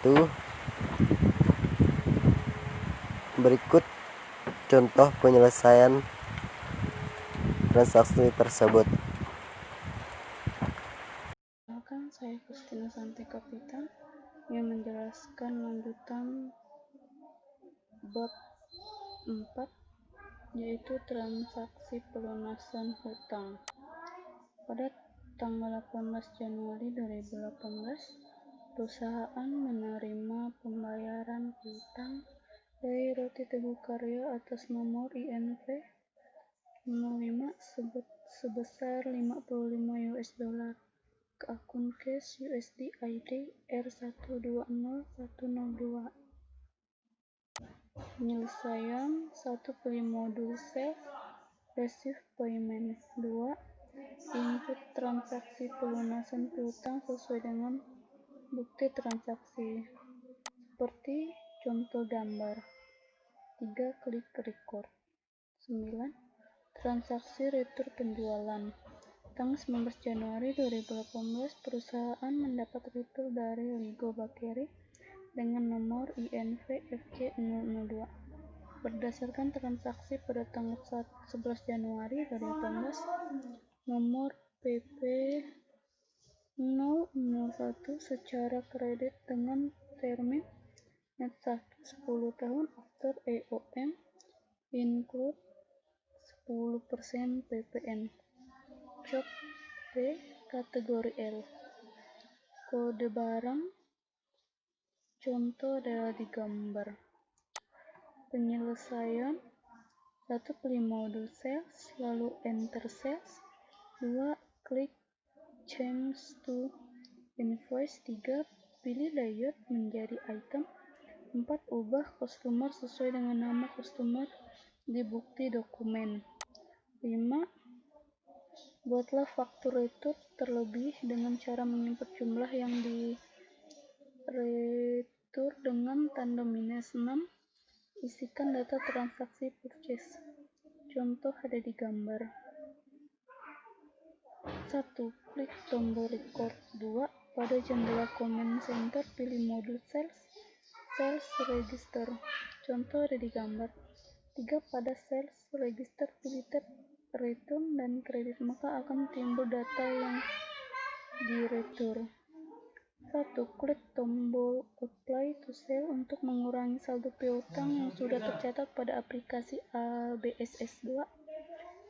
Berikut contoh penyelesaian transaksi tersebut. Perkenalkan, saya Kristina Santi Kapita yang menjelaskan lanjutan bab 4, yaitu transaksi pelunasan hutang. Pada tanggal 18 Januari 2018, perusahaan menerima pembayaran hutang dari Roti Teguh Karya atas nomor INV 05 sebesar $55 ke akun cash USD ID R120102. Penyelesaian 1. Beli modul sales, receive payment. 2. Input transaksi pelunasan piutang sesuai dengan bukti transaksi seperti contoh gambar. 3. Klik record. 9. Transaksi retur penjualan. Tanggal 19 Januari 2018, perusahaan mendapat retur dari Ligo Bakery dengan nomor INV FJ002. Berdasarkan transaksi pada tanggal 11 Januari 2018, nomor PP 001 secara kredit dengan termin net 1 10 tahun after EOM include 10% PPN. Cok B kategori L. Kode barang contoh adalah di gambar. Penyelesaian 1. Beli modul sales, lalu enter sales. 2. Klik change to invoice. 3. Pilih layout menjadi item. 4. Ubah customer sesuai dengan nama customer di bukti dokumen. 5. Buatlah faktur retur terlebih dengan cara menginput jumlah yang di retur dengan tanda minus 6. Isikan data transaksi purchase. Contoh ada di gambar. 1. Klik tombol record. 2. Pada jendela comment center pilih modul sales register. Contoh ada di gambar. 3. Pada sales register pilih tab return dan kredit, maka akan timbul data yang diretur. 1. Klik tombol apply to sale untuk mengurangi saldo piutang yang sudah tercatat pada aplikasi ABSS. 2.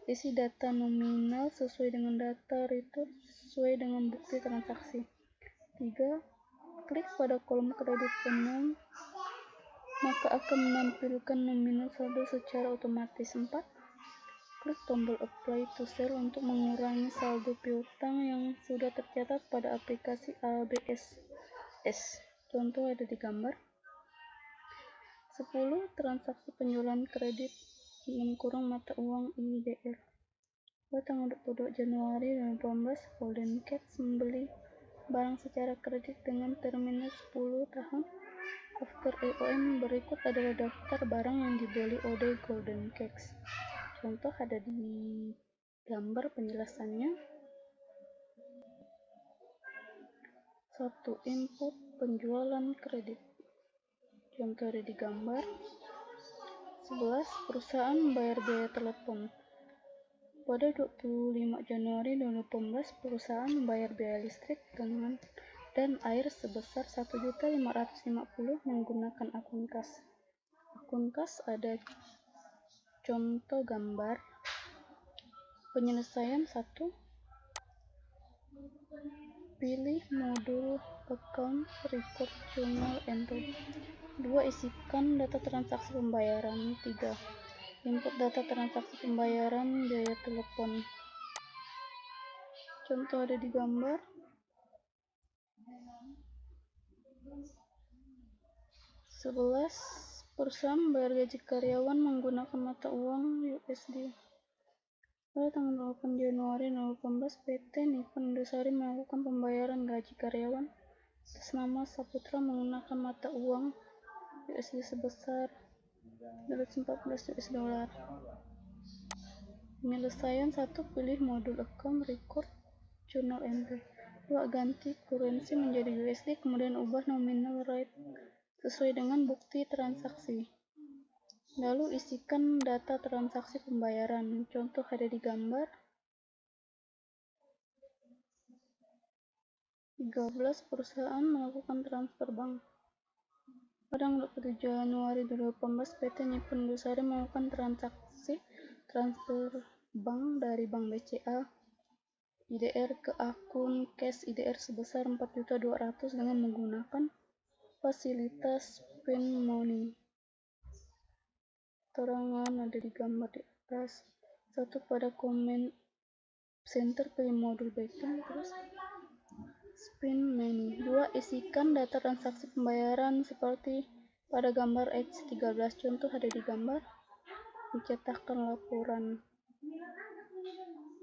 Isi data nominal sesuai dengan data retur sesuai dengan bukti transaksi. 3. Klik pada kolom kredit unknown, maka akan menampilkan nominal saldo secara otomatis. 4. Klik tombol apply to sale untuk mengurangi saldo piutang yang sudah tercatat pada aplikasi ABSS. Contoh ada di gambar. 10. Transaksi penjualan kredit mata uang IDR. Pada tanggal 22 Januari 2018, Golden Cakes membeli barang secara kredit dengan termin 10 tahun after EOM. Berikut adalah daftar barang yang dibeli oleh Golden Cakes. Contoh ada di gambar penjelasannya. 1. Input penjualan kredit. Contoh ada di gambar. 11. Perusahaan membayar biaya telepon. Pada 25 Januari 2018, perusahaan membayar biaya listrik dan air sebesar 1.550.000 menggunakan akun kas. Akun kas ada contoh gambar. Penyelesaian 1. Pilih modul account record journal entry. 2. Isikan data transaksi pembayaran. 3. Input data transaksi pembayaran biaya telepon. Contoh ada di gambar. 11. Perusahaan membayar gaji karyawan menggunakan mata uang USD. Pada tanggal 8 Januari 2018, PT Nippon Indosari melakukan pembayaran gaji karyawan atas nama Saputra menggunakan mata uang USD sebesar 214 US dollar. Penyelesaian 1. Pilih modul account record journal entry. 2. Ganti currency menjadi USD, kemudian ubah nominal rate sesuai dengan bukti transaksi. Lalu isikan data transaksi pembayaran. Contoh ada di gambar. 13. Perusahaan melakukan transfer bank. Pada 27 Januari 2018, PT Nippon Indosari melakukan transaksi transfer bank dari Bank BCA IDR ke akun cash IDR sebesar 4.200.000 dengan menggunakan fasilitas PIN Money. Keterangan ada di gambar di atas. 1. Pada comment center pilih modul banking, terus spin menu. 2. Isikan data transaksi pembayaran seperti pada gambar X13. Contoh ada di gambar. Mencetakkan laporan.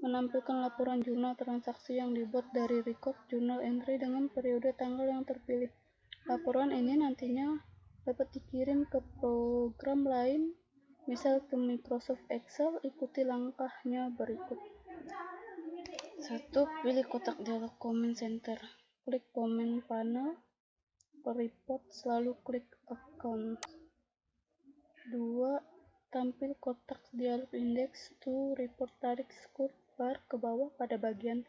Menampilkan laporan jurnal transaksi yang dibuat dari record journal entry dengan periode tanggal yang terpilih. Laporan ini nantinya dapat dikirim ke program lain, misal ke Microsoft Excel. Ikuti langkahnya berikut. 1. Pilih kotak dialog comment center. Klik comment panel, report, lalu klik account. 2. Tampil kotak dialog index to report, tarik scroll bar ke bawah pada bagian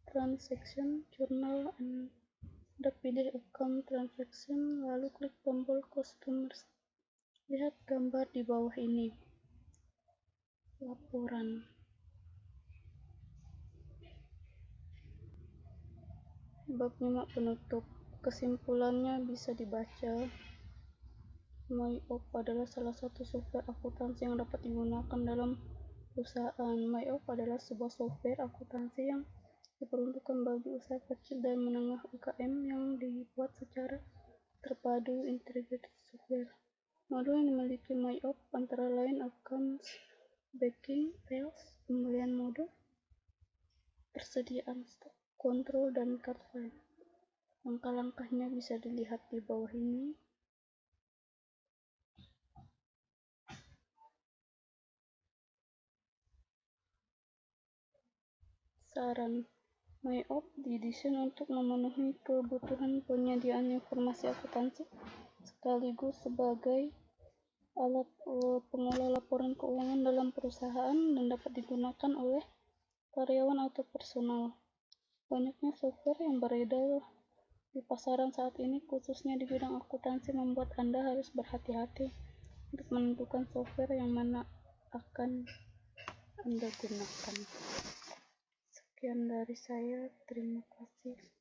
transaction journal. Anda pilih account transaction, lalu klik tombol customers. Lihat gambar di bawah ini. Laporan. Bab 5 penutup. Kesimpulannya bisa dibaca. MyOp adalah salah satu software akuntansi yang dapat digunakan dalam perusahaan. MyOp adalah sebuah software akuntansi yang diperuntukkan bagi usaha kecil dan menengah UKM yang dibuat secara terpadu integrated software. Modul yang dimiliki MyOp antara lain accounts, banking, sales, pembelian modul, persediaan stok, kontrol, dan card file. Langkah-langkahnya bisa dilihat di bawah ini. Saran. MyOp didesain untuk memenuhi kebutuhan penyediaan informasi akuntansi sekaligus sebagai alat pengolah laporan keuangan dalam perusahaan dan dapat digunakan oleh karyawan atau personal. Banyaknya software yang beredar di pasaran saat ini, khususnya di bidang akuntansi, membuat Anda harus berhati-hati untuk menentukan software yang mana akan Anda gunakan. Sekian dari saya, terima kasih.